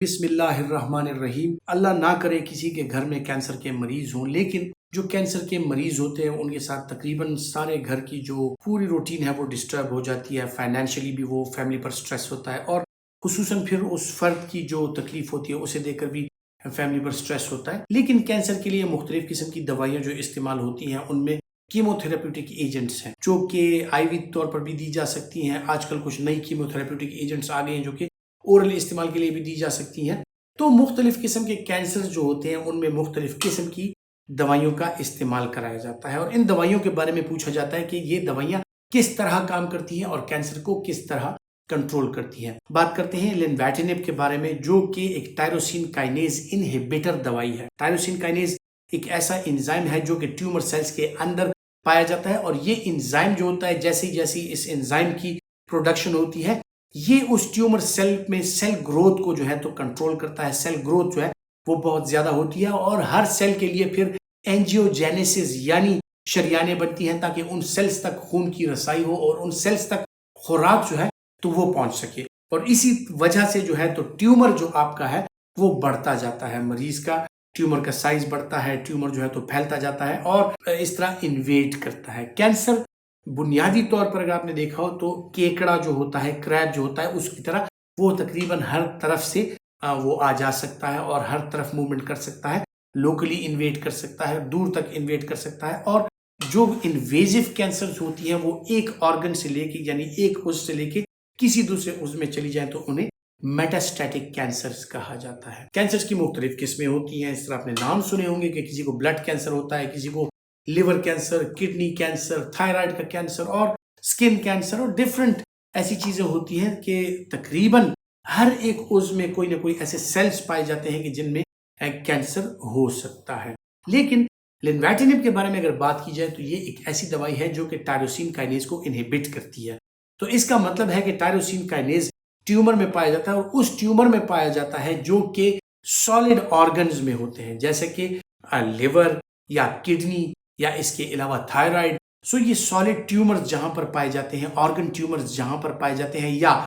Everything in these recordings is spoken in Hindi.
बिस्मिल्लाहिर्रहमानिर्रहीम। अल्लाह ना करे किसी के घर में कैंसर के मरीज हों, लेकिन जो कैंसर के मरीज होते हैं उनके साथ तकरीबन सारे घर की जो पूरी रूटीन है वो डिस्टर्ब हो जाती है। फाइनेंशियली भी वो फैमिली पर स्ट्रेस होता है और खुसूसन फिर उस फर्द की जो तकलीफ होती है उसे देखकर भी फैमिली पर स्ट्रेस होता है। लेकिन कैंसर के लिए मुख्तलिफ किस्म की दवाइयाँ जो इस्तेमाल होती हैं उनमें कीमोथेरेप्यूटिक एजेंट्स हैं जो कि आईवी तौर पर भी दी जा सकती हैं। आजकल कुछ नई कीमोथेरेप्यूटिक एजेंट्स आ गए हैं जो कि ओरल इस्तेमाल के लिए भी दी जा सकती हैं। तो मुख्तलिफ किस्म के कैंसर जो होते हैं उनमें मुख्तलिफ किस्म की दवाइयों का इस्तेमाल कराया जाता है और इन दवाइयों के बारे में पूछा जाता है कि ये दवाइयाँ किस तरह काम करती हैं और कैंसर को किस तरह कंट्रोल करती हैं। बात करते हैं लेनवैटिनिब के बारे में, जो कि एक टायरोसिन काइनेज इनहिबिटर दवाई है। टायरोसिन काइनेज एक ऐसा एंजाइम है जो कि ट्यूमर सेल्स के अंदर पाया जाता है और ये एंजाइम जो होता है जैसे जैसी इस एंजाइम की प्रोडक्शन होती है ये उस ट्यूमर सेल में सेल ग्रोथ को जो है तो कंट्रोल करता है। सेल ग्रोथ जो है वो बहुत ज्यादा होती है और हर सेल के लिए फिर एंजियोजेनेसिस यानी शरियानें बनती हैं ताकि उन सेल्स तक खून की रसाई हो और उन सेल्स तक खुराक जो है तो वो पहुंच सके। और इसी वजह से जो है तो ट्यूमर जो आपका है वो बढ़ता जाता है। मरीज का ट्यूमर का साइज बढ़ता है, ट्यूमर जो है तो फैलता जाता है और इस तरह इन्वेट करता है। कैंसर बुनियादी तौर पर अगर आपने देखा हो तो केकड़ा जो होता है, क्रैब जो होता है उसकी तरह वो तकरीबन हर तरफ से वो आ जा सकता है और हर तरफ मूवमेंट कर सकता है। लोकली इन्वेट कर सकता है, दूर तक इन्वेट कर सकता है। और जो इन्वेजिव कैंसर होती हैं वो एक ऑर्गन से लेके यानी एक उस से लेके किसी दूसरे उसमें चली जाए तो उन्हें मेटास्टैटिक कैंसर्स कहा जाता है। कैंसर्स की मुख्तलिफ किस्में होती हैं। इस तरह आपने नाम सुने होंगे कि किसी को ब्लड कैंसर होता है, किसी को liver cancer, kidney cancer, thyroid का कैंसर और स्किन कैंसर और डिफरेंट ऐसी चीजें होती हैं कि तकरीबन हर एक उज़्व में कोई ना कोई ऐसे सेल्स पाए जाते हैं कि जिनमें कैंसर हो सकता है। लेकिन लेनवैटिनिब के बारे में अगर बात की जाए तो ये एक ऐसी दवाई है जो कि टायरोसिन काइनेज को इनहिबिट करती है। तो इसका मतलब है कि टायरोसिन काइनेज ट्यूमर में पाया जाता है और उस ट्यूमर में पाया जाता है जो कि सॉलिड ऑर्गन्स में होते हैं जैसे कि लिवर या किडनी या इसके अलावा थायराइड। सो ये सॉलिड ट्यूमर्स जहां पर पाए जाते हैं, ऑर्गन ट्यूमर्स जहां पर पाए जाते हैं, या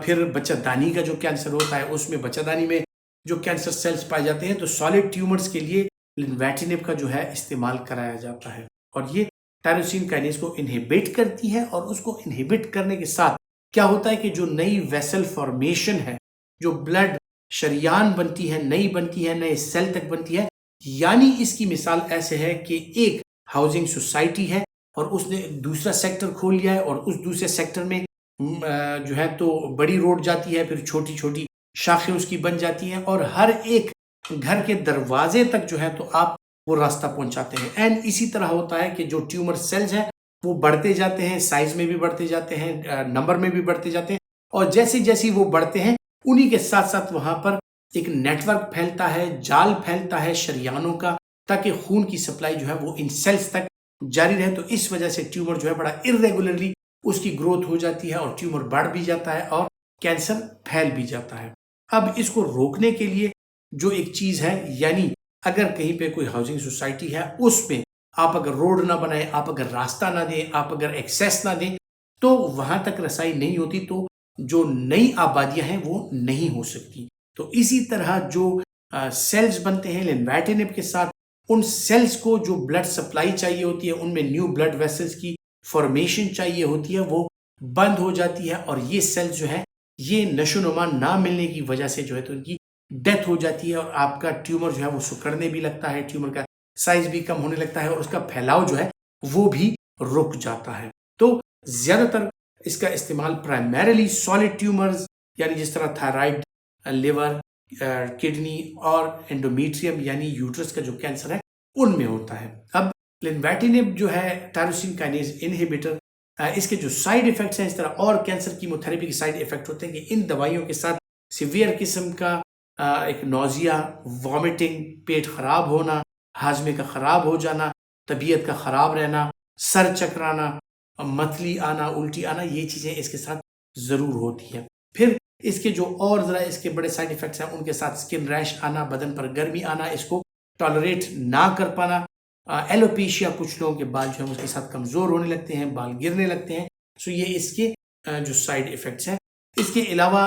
फिर बच्चादानी का जो कैंसर होता है उसमें बच्चादानी में जो कैंसर सेल्स पाए जाते हैं तो सॉलिड ट्यूमर्स के लिए लेनवैटिनिब का जो है इस्तेमाल कराया जाता है। और ये टायरोसिन काइनेज को इनहिबिट करती है और उसको इनहिबिट करने के साथ क्या होता है कि जो नई वेसल फॉर्मेशन है, जो ब्लड शरियान बनती है, नई बनती है, नए सेल तक बनती है। यानी इसकी मिसाल ऐसे है कि एक हाउसिंग सोसाइटी है और उसने दूसरा सेक्टर खोल लिया है और उस दूसरे सेक्टर में जो है तो बड़ी रोड जाती है, फिर छोटी छोटी शाखें उसकी बन जाती हैं और हर एक घर के दरवाजे तक जो है तो आप वो रास्ता पहुंचाते हैं। एंड इसी तरह होता है कि जो ट्यूमर सेल्स हैं वो बढ़ते जाते हैं, साइज में भी बढ़ते जाते हैं, नंबर में भी बढ़ते जाते हैं और जैसे जैसे वो बढ़ते हैं उन्हीं के साथ साथ वहां पर एक नेटवर्क फैलता है, जाल फैलता है शरियानों का, ताकि खून की सप्लाई जो है वो इन सेल्स तक जारी रहे। तो इस वजह से ट्यूमर जो है बड़ा इरेगुलरली उसकी ग्रोथ हो जाती है और ट्यूमर बढ़ भी जाता है और कैंसर फैल भी जाता है। अब इसको रोकने के लिए जो एक चीज है, यानी अगर कहीं पे कोई हाउसिंग सोसाइटी है उसमें आप अगर रोड ना बनाए, आप अगर रास्ता ना दें, आप अगर एक्सेस ना दें तो वहां तक रसाई नहीं होती, तो जो नई आबादियां हैं वो नहीं हो सकती। तो इसी तरह जो सेल्स बनते हैं लेनवैटिनिब के साथ, उन सेल्स को जो ब्लड सप्लाई चाहिए होती है, उनमें न्यू ब्लड वेसल्स की फॉर्मेशन चाहिए होती है, वो बंद हो जाती है और ये सेल्स जो है ये नशोनुमा ना मिलने की वजह से जो है तो उनकी डेथ हो जाती है और आपका ट्यूमर जो है वो सिकुड़ने भी लगता है, ट्यूमर का साइज भी कम होने लगता है और उसका फैलाव जो है वो भी रुक जाता है। तो ज्यादातर इसका इस्तेमाल प्राइमरीली सॉलिड ट्यूमर्स यानी जिस तरह थायराइड, लिवर, किडनी और एंडोमेट्रियम यानी यूट्रस का जो कैंसर है उनमें होता है। अब लेनवैटिनिब जो है टायरोसिन काइनेज इनहिबिटर, इसके जो साइड इफेक्ट्स हैं, इस तरह और कैंसर कीमोथेरेपी के साइड इफेक्ट होते हैं कि इन दवाइयों के साथ सीवियर किस्म का एक नोजिया, वॉमिटिंग, पेट खराब होना, हाजमे का खराब हो जाना, तबीयत का खराब रहना, सर चकराना, मतली आना, उल्टी आना, ये चीजें इसके साथ जरूर होती हैं। फिर इसके जो और जरा इसके बड़े साइड इफेक्ट्स हैं उनके साथ स्किन रैश आना, बदन पर गर्मी आना, इसको टॉलरेट ना कर पाना, एलोपेशिया, कुछ लोगों के बाल जो है उसके साथ कमजोर होने लगते हैं, बाल गिरने लगते हैं। सो ये इसके जो साइड इफेक्ट्स हैं इसके अलावा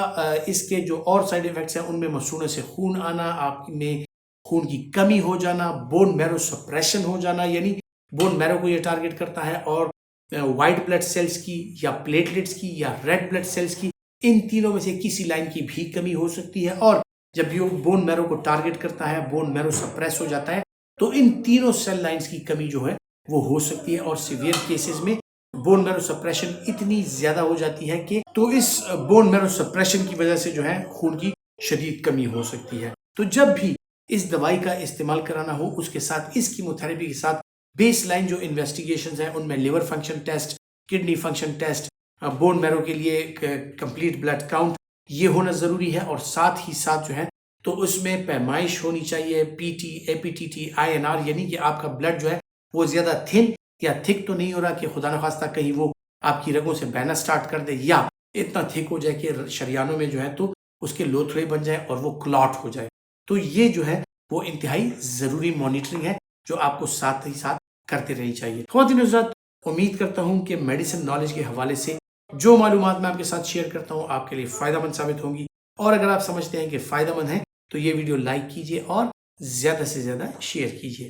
इसके जो और साइड इफ़ेक्ट्स हैं उनमें मसूड़ों से खून आना, आप में खून की कमी हो जाना, बोन मैरो सप्रेशन हो जाना, यानी बोन मैरो को ये टारगेट करता है, और वाइट ब्लड सेल्स की या प्लेटलेट्स की या रेड ब्लड सेल्स की, इन तीनों में से किसी लाइन की भी कमी हो सकती है। और जब ये बोन मैरो को टारगेट करता है, बोन मैरो सप्रेस हो जाता है, तो इन तीनों सेल लाइंस की कमी जो है वो हो सकती है। और सीवियर केसेस में बोन मैरो सप्रेशन इतनी ज्यादा हो जाती है कि तो इस बोन मैरो सप्रेशन की वजह से जो है खून की शदीद कमी हो सकती है। तो जब भी इस दवाई का इस्तेमाल कराना हो, उसके साथ इस कीमोथेरेपी के साथ बेस लाइन जो इन्वेस्टिगेशन है उनमें liver function test, kidney function test, bone marrow के लिए कंप्लीट ब्लड काउंट, ये होना जरूरी है। और साथ ही साथ जो है तो उसमें पैमाइश होनी चाहिए, पीटी, एपीटीटी, आईएनआर, यानी कि आपका ब्लड जो है वो ज्यादा थिन या थिक तो नहीं हो रहा कि खुदा न खास्ता कहीं वो आपकी रगों से बहना स्टार्ट कर दे, या इतना थिक हो जाए कि शरियानों में जो है तो उसके लोथड़े बन जाए और वो क्लॉट हो जाए। तो ये जो है वो इंतहाई जरूरी मॉनिटरिंग है जो आपको साथ ही साथ करते रहनी चाहिए। ख्वातीन हज़रात, उम्मीद करता हूँ कि मेडिसिन नॉलेज के हवाले से जो मालूमात मैं आपके साथ शेयर करता हूँ आपके लिए फ़ायदेमंद साबित होंगी। और अगर आप समझते हैं कि फ़ायदेमंद है तो ये वीडियो लाइक कीजिए और ज़्यादा से ज़्यादा शेयर कीजिए।